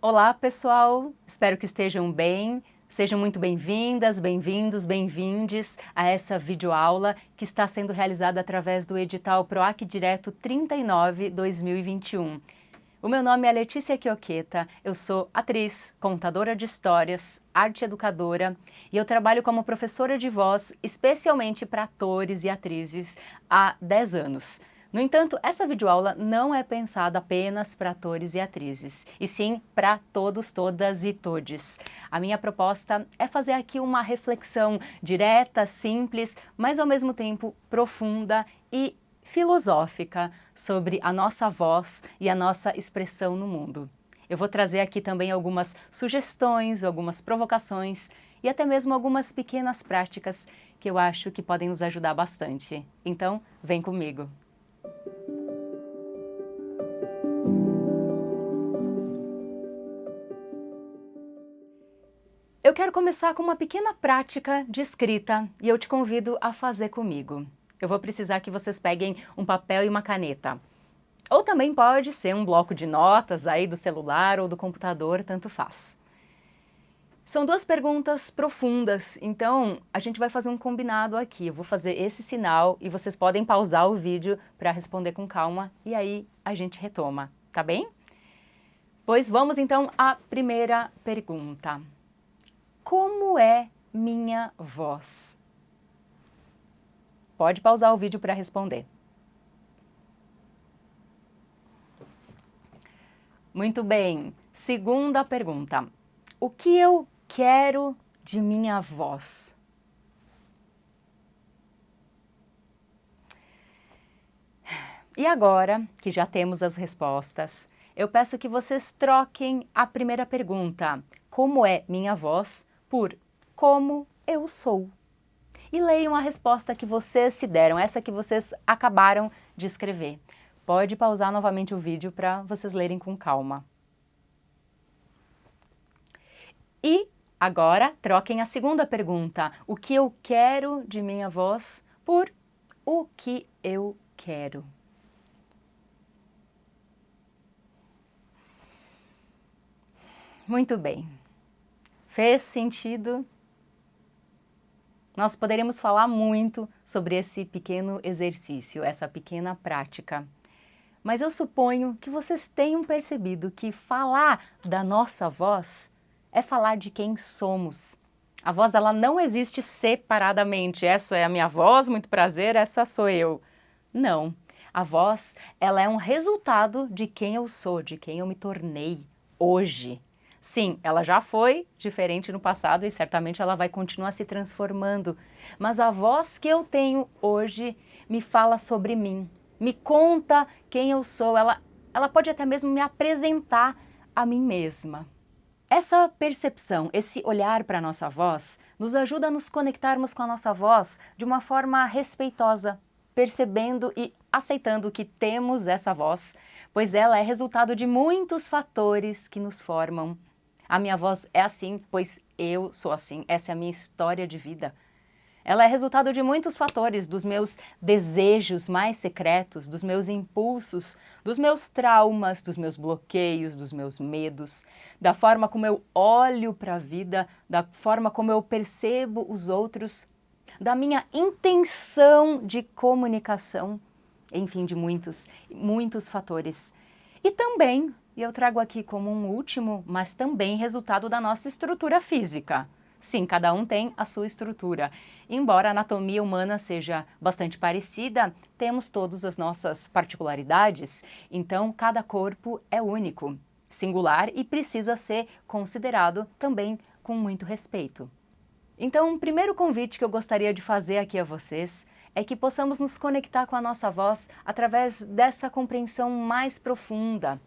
Olá, pessoal! Espero que estejam bem. Sejam muito bem-vindas, bem-vindos, bem-vindes a essa videoaula que está sendo realizada através do edital PROAC Direto 39/2021. O meu nome é Letícia Quioqueta, eu sou atriz, contadora de histórias, arte educadora e eu trabalho como professora de voz, especialmente para atores e atrizes, há 10 anos. No entanto, essa videoaula não é pensada apenas para atores e atrizes, e sim para todos, todas e todes. A minha proposta é fazer aqui uma reflexão direta, simples, mas ao mesmo tempo profunda e filosófica sobre a nossa voz e a nossa expressão no mundo. Eu vou trazer aqui também algumas sugestões, algumas provocações e até mesmo algumas pequenas práticas que eu acho que podem nos ajudar bastante. Então, vem comigo! Eu quero começar com uma pequena prática de escrita e eu te convido a fazer comigo. Eu vou precisar que vocês peguem um papel e uma caneta. Ou também pode ser um bloco de notas aí do celular ou do computador, tanto faz. São duas perguntas profundas, então a gente vai fazer um combinado aqui. Eu vou fazer esse sinal e vocês podem pausar o vídeo para responder com calma e aí a gente retoma, tá bem? Pois vamos então à primeira pergunta. Como é minha voz? Pode pausar o vídeo para responder. Muito bem. Segunda pergunta. O que eu quero de minha voz? E agora que já temos as respostas, eu peço que vocês troquem a primeira pergunta, como é minha voz, por como eu sou. E leiam a resposta que vocês se deram, essa que vocês acabaram de escrever. Pode pausar novamente o vídeo para vocês lerem com calma. E agora troquem a segunda pergunta, o que eu quero de minha voz, por o que eu quero. Muito bem. Fez sentido? Nós poderíamos falar muito sobre esse pequeno exercício, essa pequena prática. Mas eu suponho que vocês tenham percebido que falar da nossa voz é falar de quem somos. A voz, ela não existe separadamente. Essa é a minha voz, muito prazer, essa sou eu. Não. A voz, ela é um resultado de quem eu sou, de quem eu me tornei hoje. Sim, ela já foi diferente no passado e certamente ela vai continuar se transformando. Mas a voz que eu tenho hoje me fala sobre mim, me conta quem eu sou, ela pode até mesmo me apresentar a mim mesma. Essa percepção, esse olhar para a nossa voz, nos ajuda a nos conectarmos com a nossa voz de uma forma respeitosa, percebendo e aceitando que temos essa voz, pois ela é resultado de muitos fatores que nos formam. A minha voz é assim, pois eu sou assim, essa é a minha história de vida. Ela é resultado de muitos fatores, dos meus desejos mais secretos, dos meus impulsos, dos meus traumas, dos meus bloqueios, dos meus medos, da forma como eu olho para a vida, da forma como eu percebo os outros, da minha intenção de comunicação, enfim, de muitos fatores. E também, e eu trago aqui como um último, mas também resultado da nossa estrutura física. Sim, cada um tem a sua estrutura. Embora a anatomia humana seja bastante parecida, temos todas as nossas particularidades, então cada corpo é único, singular e precisa ser considerado também com muito respeito. Então, o primeiro convite que eu gostaria de fazer aqui a vocês é que possamos nos conectar com a nossa voz através dessa compreensão mais profunda,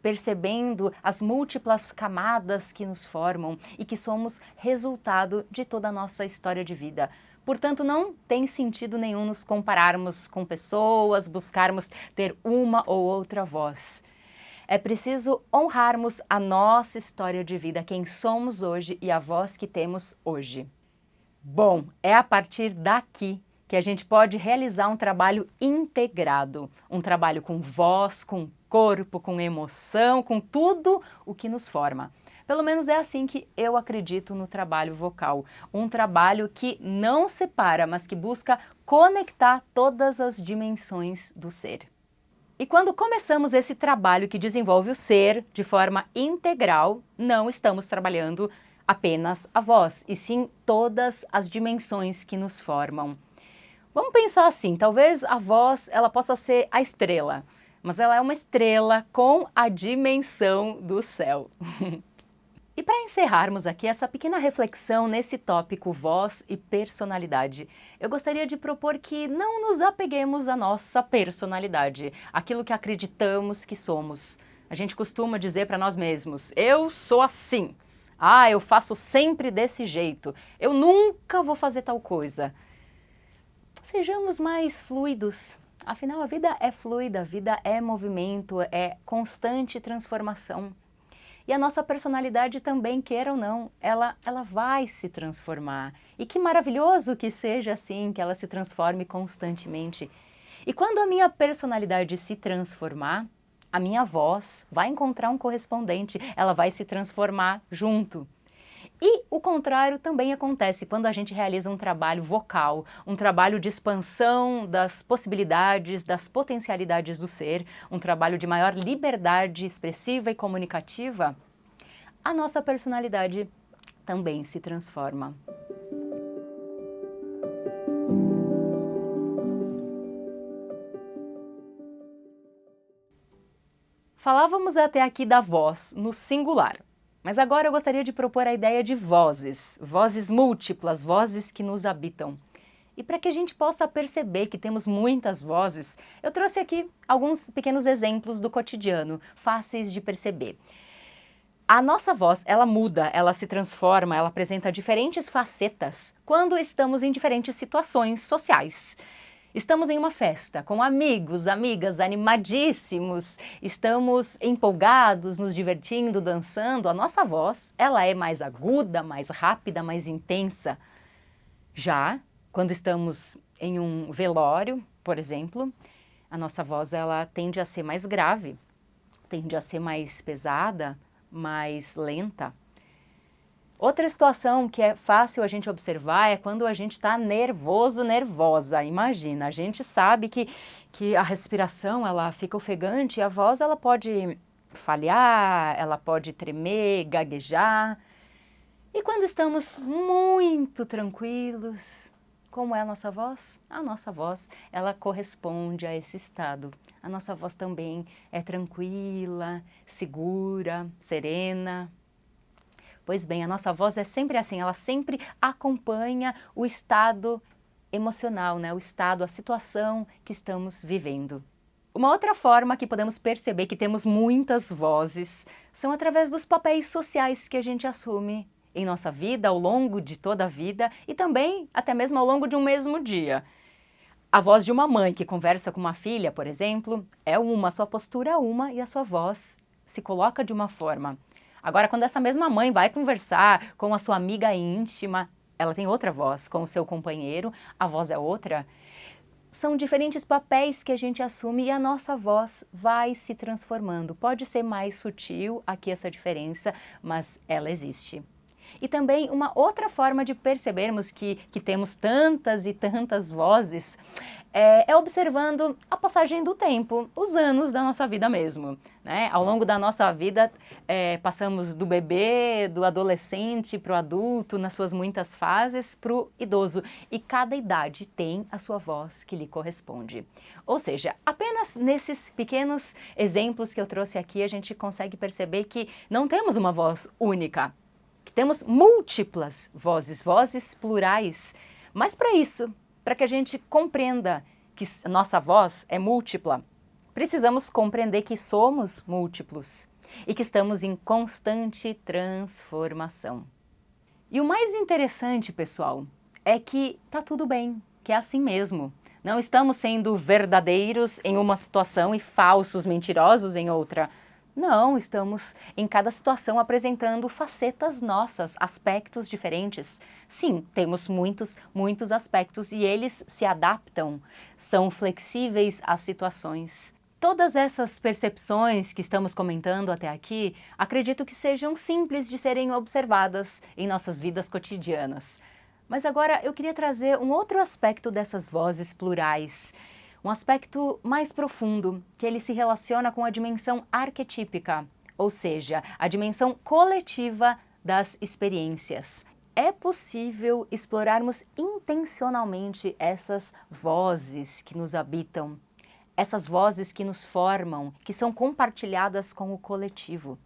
percebendo as múltiplas camadas que nos formam e que somos resultado de toda a nossa história de vida. Portanto, não tem sentido nenhum nos compararmos com pessoas, buscarmos ter uma ou outra voz. É preciso honrarmos a nossa história de vida, quem somos hoje e a voz que temos hoje. Bom, é a partir daqui que a gente pode realizar um trabalho integrado, um trabalho com voz, com corpo, com emoção, com tudo o que nos forma. Pelo menos é assim que eu acredito no trabalho vocal. Um trabalho que não separa, mas que busca conectar todas as dimensões do ser. E quando começamos esse trabalho que desenvolve o ser de forma integral, não estamos trabalhando apenas a voz, e sim todas as dimensões que nos formam. Vamos pensar assim, talvez a voz ela possa ser a estrela, mas ela é uma estrela com a dimensão do céu. E para encerrarmos aqui essa pequena reflexão nesse tópico voz e personalidade, eu gostaria de propor que não nos apeguemos à nossa personalidade, aquilo que acreditamos que somos. A gente costuma dizer para nós mesmos, eu sou assim, eu faço sempre desse jeito, eu nunca vou fazer tal coisa. Sejamos mais fluidos, afinal a vida é fluida, a vida é movimento, é constante transformação. E a nossa personalidade também, queira ou não, ela vai se transformar. E que maravilhoso que seja assim, que ela se transforme constantemente. E quando a minha personalidade se transformar, a minha voz vai encontrar um correspondente, ela vai se transformar junto. E o contrário também acontece quando a gente realiza um trabalho vocal, um trabalho de expansão das possibilidades, das potencialidades do ser, um trabalho de maior liberdade expressiva e comunicativa, a nossa personalidade também se transforma. Falávamos até aqui da voz no singular. Mas agora eu gostaria de propor a ideia de vozes, vozes múltiplas, vozes que nos habitam. E para que a gente possa perceber que temos muitas vozes, eu trouxe aqui alguns pequenos exemplos do cotidiano, fáceis de perceber. A nossa voz, ela muda, ela se transforma, ela apresenta diferentes facetas quando estamos em diferentes situações sociais. Estamos em uma festa com amigos, amigas, animadíssimos, estamos empolgados, nos divertindo, dançando. A nossa voz, ela é mais aguda, mais rápida, mais intensa. Já quando estamos em um velório, por exemplo, a nossa voz, ela tende a ser mais grave, tende a ser mais pesada, mais lenta. Outra situação que é fácil a gente observar é quando a gente está nervoso, nervosa. Imagina, a gente sabe que a respiração ela fica ofegante e a voz ela pode falhar, ela pode tremer, gaguejar. E quando estamos muito tranquilos, como é a nossa voz? A nossa voz, ela corresponde a esse estado. A nossa voz também é tranquila, segura, serena. Pois bem, a nossa voz é sempre assim, ela sempre acompanha o estado emocional, né? O estado, a situação que estamos vivendo. Uma outra forma que podemos perceber que temos muitas vozes são através dos papéis sociais que a gente assume em nossa vida, ao longo de toda a vida e também até mesmo ao longo de um mesmo dia. A voz de uma mãe que conversa com uma filha, por exemplo, é uma, a sua postura é uma e a sua voz se coloca de uma forma. Agora, quando essa mesma mãe vai conversar com a sua amiga íntima, ela tem outra voz, com o seu companheiro, a voz é outra. São diferentes papéis que a gente assume e a nossa voz vai se transformando. Pode ser mais sutil aqui essa diferença, mas ela existe. E também uma outra forma de percebermos que temos tantas e tantas vozes é observando a passagem do tempo, os anos da nossa vida mesmo, né? Ao longo da nossa vida passamos do bebê, do adolescente para o adulto, nas suas muitas fases, para o idoso. E cada idade tem a sua voz que lhe corresponde. Ou seja, apenas nesses pequenos exemplos que eu trouxe aqui, a gente consegue perceber que não temos uma voz única. Temos múltiplas vozes, vozes plurais, mas para isso, para que a gente compreenda que nossa voz é múltipla, precisamos compreender que somos múltiplos e que estamos em constante transformação. E o mais interessante, pessoal, é que tá tudo bem, que é assim mesmo. Não estamos sendo verdadeiros em uma situação e falsos, mentirosos em outra. Não, estamos em cada situação apresentando facetas nossas, aspectos diferentes. Sim, temos muitos aspectos e eles se adaptam, são flexíveis às situações. Todas essas percepções que estamos comentando até aqui, acredito que sejam simples de serem observadas em nossas vidas cotidianas. Mas agora eu queria trazer um outro aspecto dessas vozes plurais, um aspecto mais profundo, que ele se relaciona com a dimensão arquetípica, ou seja, a dimensão coletiva das experiências. É possível explorarmos intencionalmente essas vozes que nos habitam, essas vozes que nos formam, que são compartilhadas com o coletivo.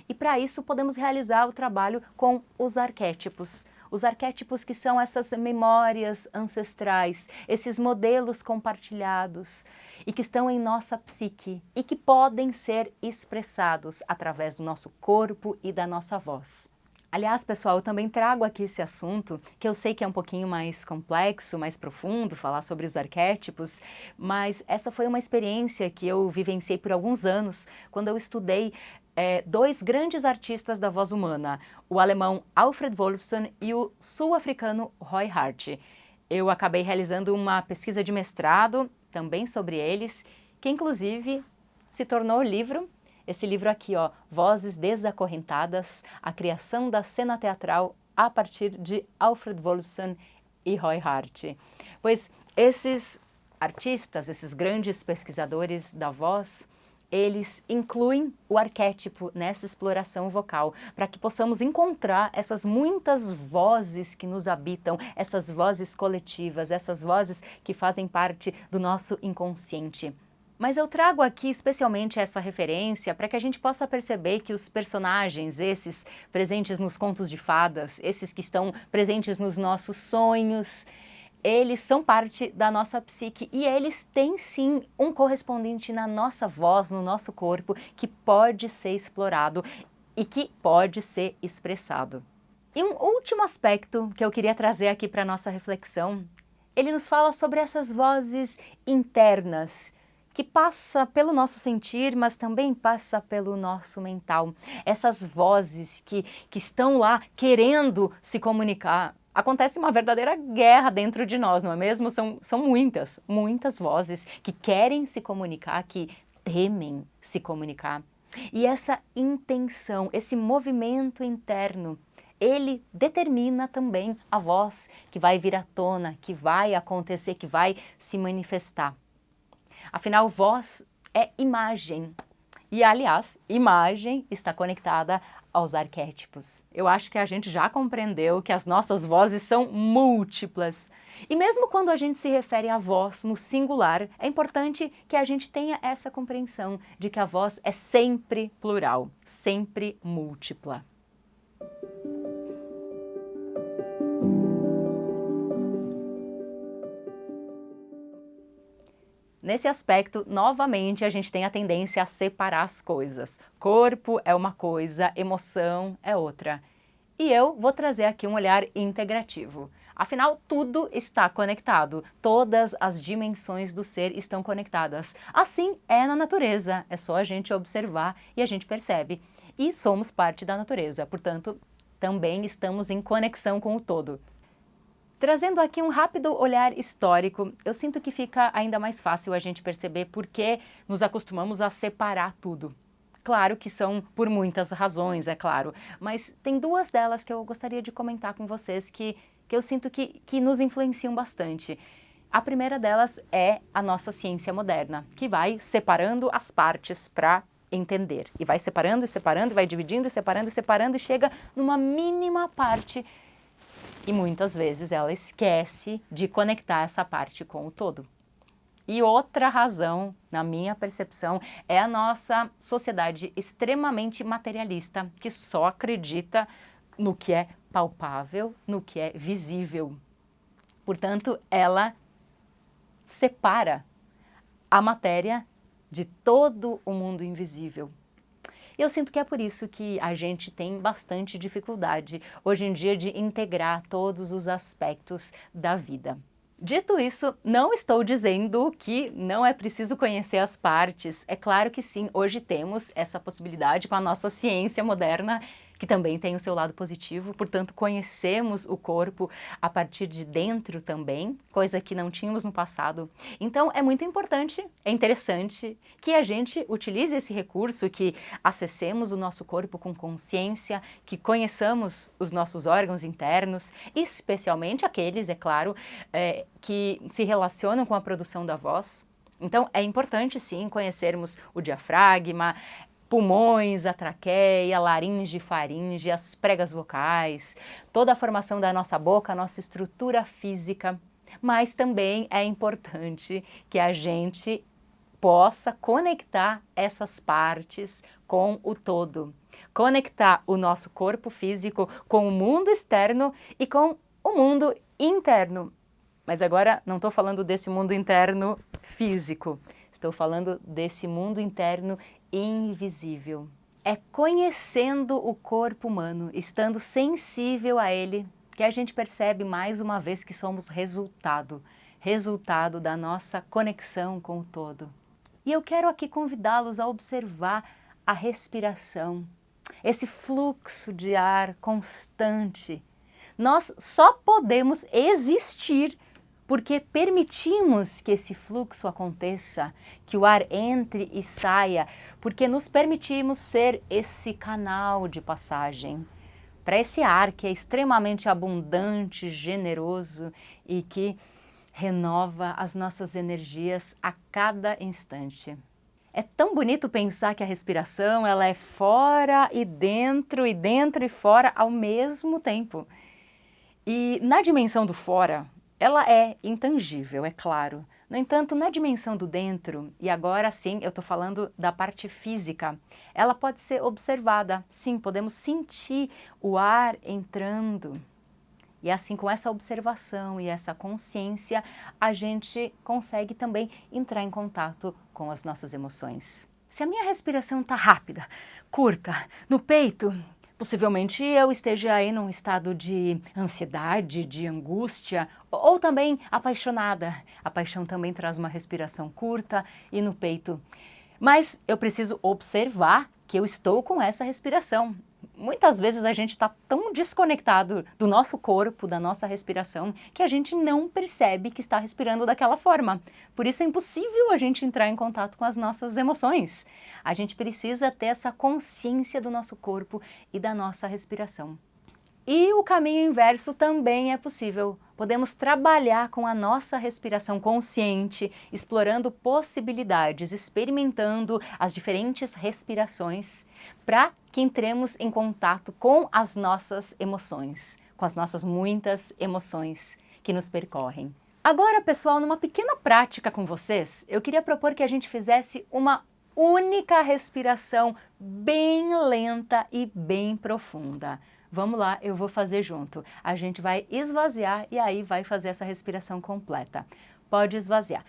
E para isso podemos realizar o trabalho com os arquétipos. Os arquétipos que são essas memórias ancestrais, esses modelos compartilhados e que estão em nossa psique e que podem ser expressados através do nosso corpo e da nossa voz. Aliás, pessoal, eu também trago aqui esse assunto, que eu sei que é um pouquinho mais complexo, mais profundo, falar sobre os arquétipos, mas essa foi uma experiência que eu vivenciei por alguns anos, quando eu estudei dois grandes artistas da voz humana, o alemão Alfred Wolfson e o sul-africano Roy Hart. Eu acabei realizando uma pesquisa de mestrado, também sobre eles, que inclusive se tornou livro. Esse livro aqui, ó, Vozes Desacorrentadas, a criação da cena teatral a partir de Alfred Wolfson e Roy Hart. Pois esses artistas, esses grandes pesquisadores da voz, eles incluem o arquétipo nessa exploração vocal, para que possamos encontrar essas muitas vozes que nos habitam, essas vozes coletivas, essas vozes que fazem parte do nosso inconsciente. Mas eu trago aqui especialmente essa referência para que a gente possa perceber que os personagens, esses presentes nos contos de fadas, esses que estão presentes nos nossos sonhos, eles são parte da nossa psique e eles têm sim um correspondente na nossa voz, no nosso corpo, que pode ser explorado e que pode ser expressado. E um último aspecto que eu queria trazer aqui para a nossa reflexão, ele nos fala sobre essas vozes internas, que passa pelo nosso sentir, mas também passa pelo nosso mental. Essas vozes que estão lá querendo se comunicar. Acontece uma verdadeira guerra dentro de nós, não é mesmo? São muitas vozes que querem se comunicar, que temem se comunicar. E essa intenção, esse movimento interno, ele determina também a voz que vai vir à tona, que vai acontecer, que vai se manifestar. Afinal, voz é imagem. E, aliás, imagem está conectada aos arquétipos. Eu acho que a gente já compreendeu que as nossas vozes são múltiplas. E mesmo quando a gente se refere à voz no singular, é importante que a gente tenha essa compreensão de que a voz é sempre plural, sempre múltipla. Nesse aspecto, novamente, a gente tem a tendência a separar as coisas. Corpo é uma coisa, emoção é outra. E eu vou trazer aqui um olhar integrativo. Afinal, tudo está conectado, todas as dimensões do ser estão conectadas. Assim é na natureza, é só a gente observar e a gente percebe. E somos parte da natureza, portanto, também estamos em conexão com o todo. Trazendo aqui um rápido olhar histórico, eu sinto que fica ainda mais fácil a gente perceber por que nos acostumamos a separar tudo. Claro que são por muitas razões, é claro, mas tem duas delas que eu gostaria de comentar com vocês que eu sinto que nos influenciam bastante. A primeira delas é a nossa ciência moderna, que vai separando as partes para entender. E vai separando e separando, vai dividindo e separando e chega numa mínima parte. E muitas vezes ela esquece de conectar essa parte com o todo. E outra razão, na minha percepção, é a nossa sociedade extremamente materialista, que só acredita no que é palpável, no que é visível. Portanto, ela separa a matéria de todo o mundo invisível. E eu sinto que é por isso que a gente tem bastante dificuldade hoje em dia de integrar todos os aspectos da vida. Dito isso, não estou dizendo que não é preciso conhecer as partes. É claro que sim, hoje temos essa possibilidade com a nossa ciência moderna que também tem o seu lado positivo, portanto conhecemos o corpo a partir de dentro também, coisa que não tínhamos no passado. Então é muito importante, é interessante que a gente utilize esse recurso, que acessemos o nosso corpo com consciência, que conheçamos os nossos órgãos internos, especialmente aqueles, é claro, que se relacionam com a produção da voz. Então é importante sim conhecermos o diafragma, pulmões, a traqueia, laringe, faringe, as pregas vocais, toda a formação da nossa boca, a nossa estrutura física. Mas também é importante que a gente possa conectar essas partes com o todo. Conectar o nosso corpo físico com o mundo externo e com o mundo interno. Mas agora não estou falando desse mundo interno físico, estou falando desse mundo interno invisível. É conhecendo o corpo humano, estando sensível a ele, que a gente percebe mais uma vez que somos resultado da nossa conexão com o todo. E eu quero aqui convidá-los a observar a respiração, esse fluxo de ar constante. Nós só podemos existir porque permitimos que esse fluxo aconteça, que o ar entre e saia, porque nos permitimos ser esse canal de passagem para esse ar que é extremamente abundante, generoso e que renova as nossas energias a cada instante. É tão bonito pensar que a respiração ela é fora e dentro e fora ao mesmo tempo. E na dimensão do fora, ela é intangível, é claro. No entanto, na dimensão do dentro, e agora sim eu estou falando da parte física, ela pode ser observada. Sim, podemos sentir o ar entrando. E assim, com essa observação e essa consciência, a gente consegue também entrar em contato com as nossas emoções. Se a minha respiração está rápida, curta, no peito, possivelmente eu esteja aí num estado de ansiedade, de angústia, ou também apaixonada. A paixão também traz uma respiração curta e no peito. Mas eu preciso observar que eu estou com essa respiração. Muitas vezes a gente está tão desconectado do nosso corpo, da nossa respiração, que a gente não percebe que está respirando daquela forma. Por isso é impossível a gente entrar em contato com as nossas emoções. A gente precisa ter essa consciência do nosso corpo e da nossa respiração. E o caminho inverso também é possível. Podemos trabalhar com a nossa respiração consciente, explorando possibilidades, experimentando as diferentes respirações, para que entremos em contato com as nossas emoções, com as nossas muitas emoções que nos percorrem. Agora, pessoal, numa pequena prática com vocês, eu queria propor que a gente fizesse uma única respiração bem lenta e bem profunda. Vamos lá, eu vou fazer junto. A gente vai esvaziar e aí vai fazer essa respiração completa. Pode esvaziar.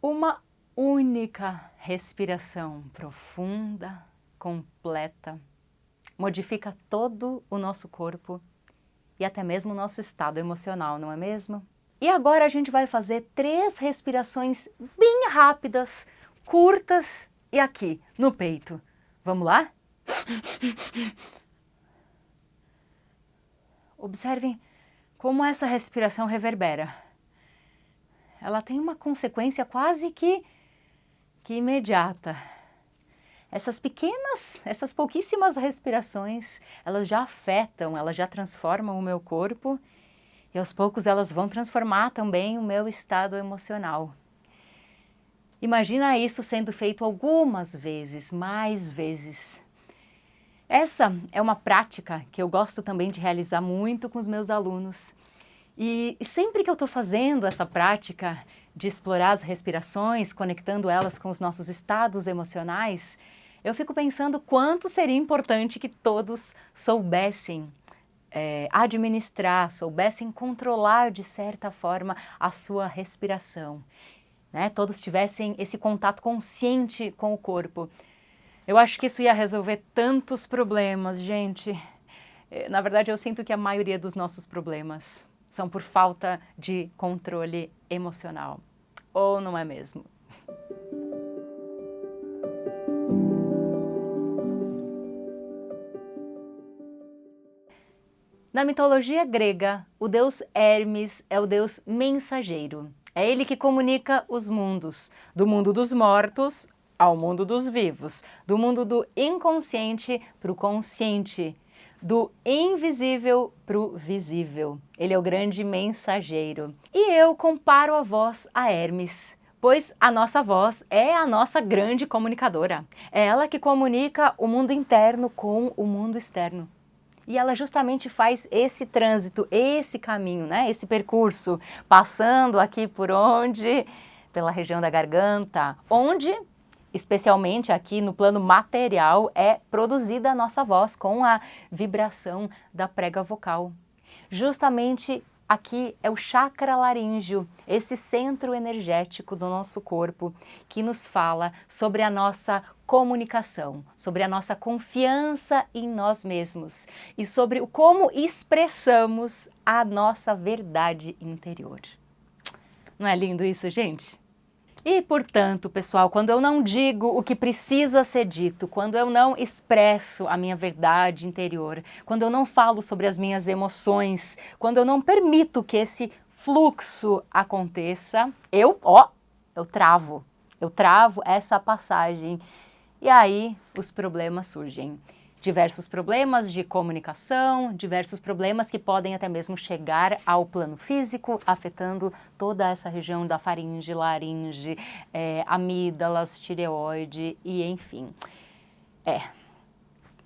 Uma única respiração profunda, completa, modifica todo o nosso corpo e até mesmo o nosso estado emocional, não é mesmo? E agora a gente vai fazer 3 respirações bem rápidas, curtas e aqui, no peito. Vamos lá? Observem como essa respiração reverbera. Ela tem uma consequência quase que imediata. Essas pouquíssimas respirações, elas já afetam, elas já transformam o meu corpo e aos poucos elas vão transformar também o meu estado emocional. Imagina isso sendo feito algumas vezes, mais vezes. Essa é uma prática que eu gosto também de realizar muito com os meus alunos. E sempre que eu estou fazendo essa prática de explorar as respirações, conectando elas com os nossos estados emocionais, eu fico pensando quanto seria importante que todos soubessem administrar, soubessem controlar de certa forma a sua respiração. né? Todos tivessem esse contato consciente com o corpo. Eu acho que isso ia resolver tantos problemas, gente. Na verdade, eu sinto que a maioria dos nossos problemas são por falta de controle emocional. Ou não é mesmo? Na mitologia grega, o deus Hermes é o deus mensageiro. É ele que comunica os mundos, do mundo dos mortos ao mundo dos vivos, do mundo do inconsciente para o consciente, do invisível para o visível. Ele é o grande mensageiro. E eu comparo a voz a Hermes, pois a nossa voz é a nossa grande comunicadora. É ela que comunica o mundo interno com o mundo externo. E ela justamente faz esse trânsito, esse caminho, né? Esse percurso, passando aqui por onde? Pela região da garganta, onde, especialmente aqui no plano material, é produzida a nossa voz com a vibração da prega vocal. Justamente aqui é o chakra laríngeo, esse centro energético do nosso corpo que nos fala sobre a nossa comunicação, sobre a nossa confiança em nós mesmos e sobre como expressamos a nossa verdade interior. Não é lindo isso, gente? E, portanto, pessoal, quando eu não digo o que precisa ser dito, quando eu não expresso a minha verdade interior, quando eu não falo sobre as minhas emoções, quando eu não permito que esse fluxo aconteça, eu travo. Eu travo essa passagem e aí os problemas surgem. Diversos problemas de comunicação, diversos problemas que podem até mesmo chegar ao plano físico, afetando toda essa região da faringe, laringe, amígdalas, tireoide e enfim.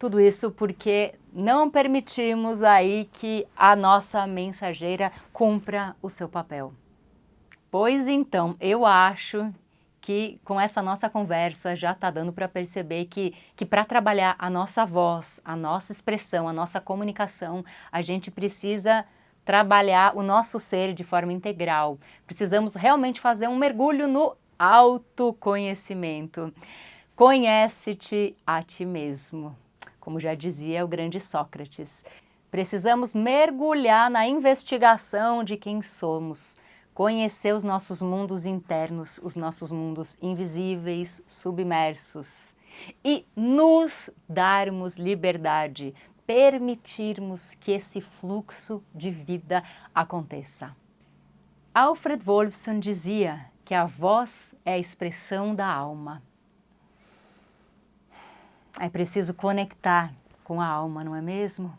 Tudo isso porque não permitimos aí que a nossa mensageira cumpra o seu papel. Pois então, eu acho que com essa nossa conversa já está dando para perceber que para trabalhar a nossa voz, a nossa expressão, a nossa comunicação, a gente precisa trabalhar o nosso ser de forma integral. Precisamos realmente fazer um mergulho no autoconhecimento. Conhece-te a ti mesmo, como já dizia o grande Sócrates. Precisamos mergulhar na investigação de quem somos, conhecer os nossos mundos internos, os nossos mundos invisíveis, submersos e nos darmos liberdade, permitirmos que esse fluxo de vida aconteça. Alfred Wolfson dizia que a voz é a expressão da alma. É preciso conectar com a alma, não é mesmo?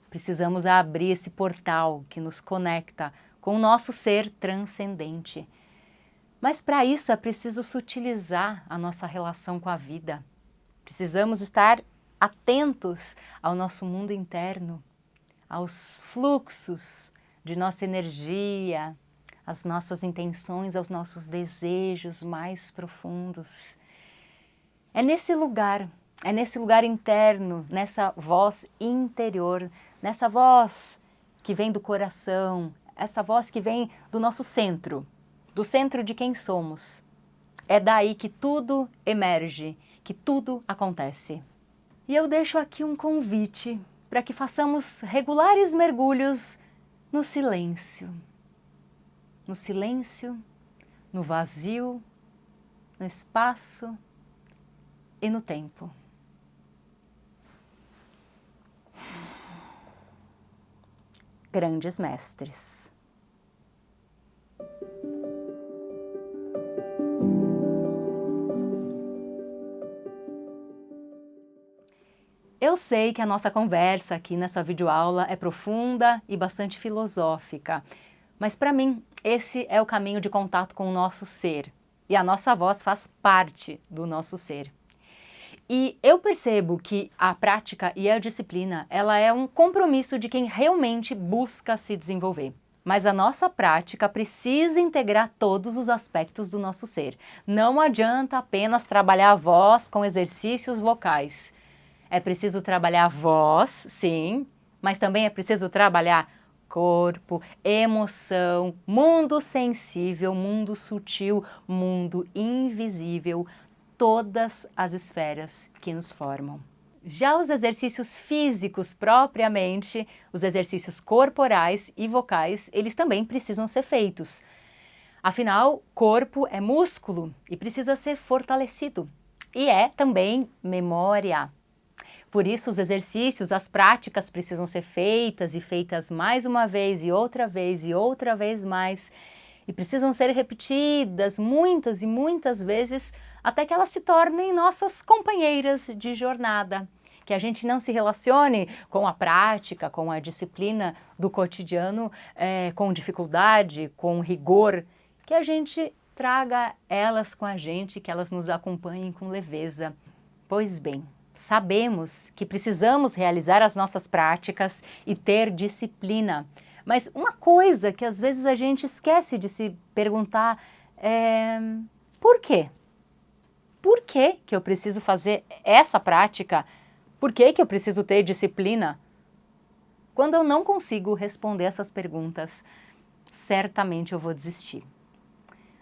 Precisamos abrir esse portal que nos conecta com o nosso ser transcendente. Mas para isso é preciso sutilizar a nossa relação com a vida. Precisamos estar atentos ao nosso mundo interno, aos fluxos de nossa energia, às nossas intenções, aos nossos desejos mais profundos. É nesse lugar interno, nessa voz interior, nessa voz que vem do coração, essa voz que vem do nosso centro, do centro de quem somos. É daí que tudo emerge, que tudo acontece. E eu deixo aqui um convite para que façamos regulares mergulhos no silêncio. No silêncio, no vazio, no espaço e no tempo. Grandes mestres. Eu sei que a nossa conversa aqui nessa videoaula é profunda e bastante filosófica, mas para mim esse é o caminho de contato com o nosso ser e a nossa voz faz parte do nosso ser. E eu percebo que a prática e a disciplina, ela é um compromisso de quem realmente busca se desenvolver. Mas a nossa prática precisa integrar todos os aspectos do nosso ser. Não adianta apenas trabalhar a voz com exercícios vocais. É preciso trabalhar a voz, sim, mas também é preciso trabalhar corpo, emoção, mundo sensível, mundo sutil, mundo invisível, todas as esferas que nos formam. Já os exercícios físicos propriamente, os exercícios corporais e vocais, eles também precisam ser feitos. Afinal, corpo é músculo e precisa ser fortalecido. E é também memória. Por isso, os exercícios, as práticas precisam ser feitas e feitas mais uma vez e outra vez e outra vez mais. E precisam ser repetidas muitas e muitas vezes até que elas se tornem nossas companheiras de jornada. Que a gente não se relacione com a prática, com a disciplina do cotidiano, com dificuldade, com rigor. Que a gente traga elas com a gente, que elas nos acompanhem com leveza. Pois bem, sabemos que precisamos realizar as nossas práticas e ter disciplina. Mas uma coisa que às vezes a gente esquece de se perguntar é: por quê? Por que que eu preciso fazer essa prática? Por que que eu preciso ter disciplina? Quando eu não consigo responder essas perguntas, certamente eu vou desistir.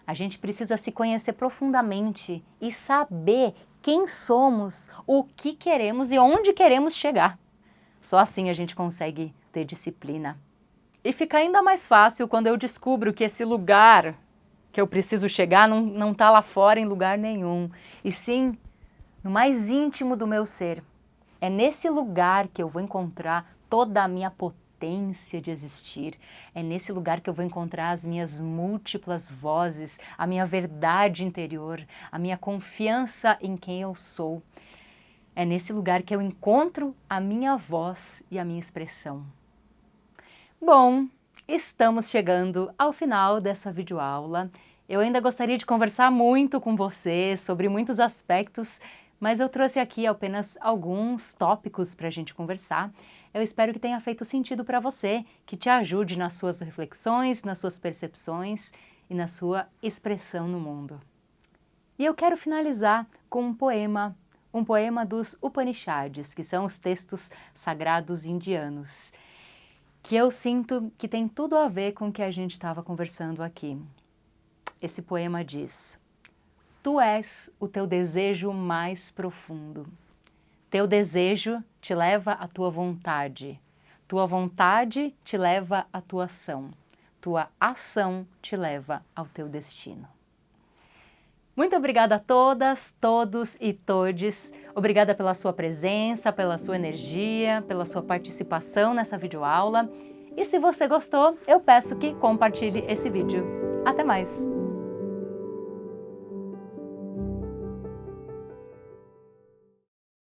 A gente precisa se conhecer profundamente e saber quem somos, o que queremos e onde queremos chegar. Só assim a gente consegue ter disciplina. E fica ainda mais fácil quando eu descubro que esse lugar que eu preciso chegar não está lá fora em lugar nenhum, e sim no mais íntimo do meu ser. É nesse lugar que eu vou encontrar toda a minha potência de existir. É nesse lugar que eu vou encontrar as minhas múltiplas vozes, a minha verdade interior, a minha confiança em quem eu sou. É nesse lugar que eu encontro a minha voz e a minha expressão. Bom, estamos chegando ao final dessa videoaula. Eu ainda gostaria de conversar muito com você sobre muitos aspectos, mas eu trouxe aqui apenas alguns tópicos para a gente conversar. Eu espero que tenha feito sentido para você, que te ajude nas suas reflexões, nas suas percepções e na sua expressão no mundo. E eu quero finalizar com um poema dos Upanishads, que são os textos sagrados indianos, que eu sinto que tem tudo a ver com o que a gente estava conversando aqui. Esse poema diz: tu és o teu desejo mais profundo. Teu desejo te leva à tua vontade te leva à tua ação te leva ao teu destino. Muito obrigada a todas, todos e todes. Obrigada pela sua presença, pela sua energia, pela sua participação nessa videoaula. E se você gostou, eu peço que compartilhe esse vídeo. Até mais!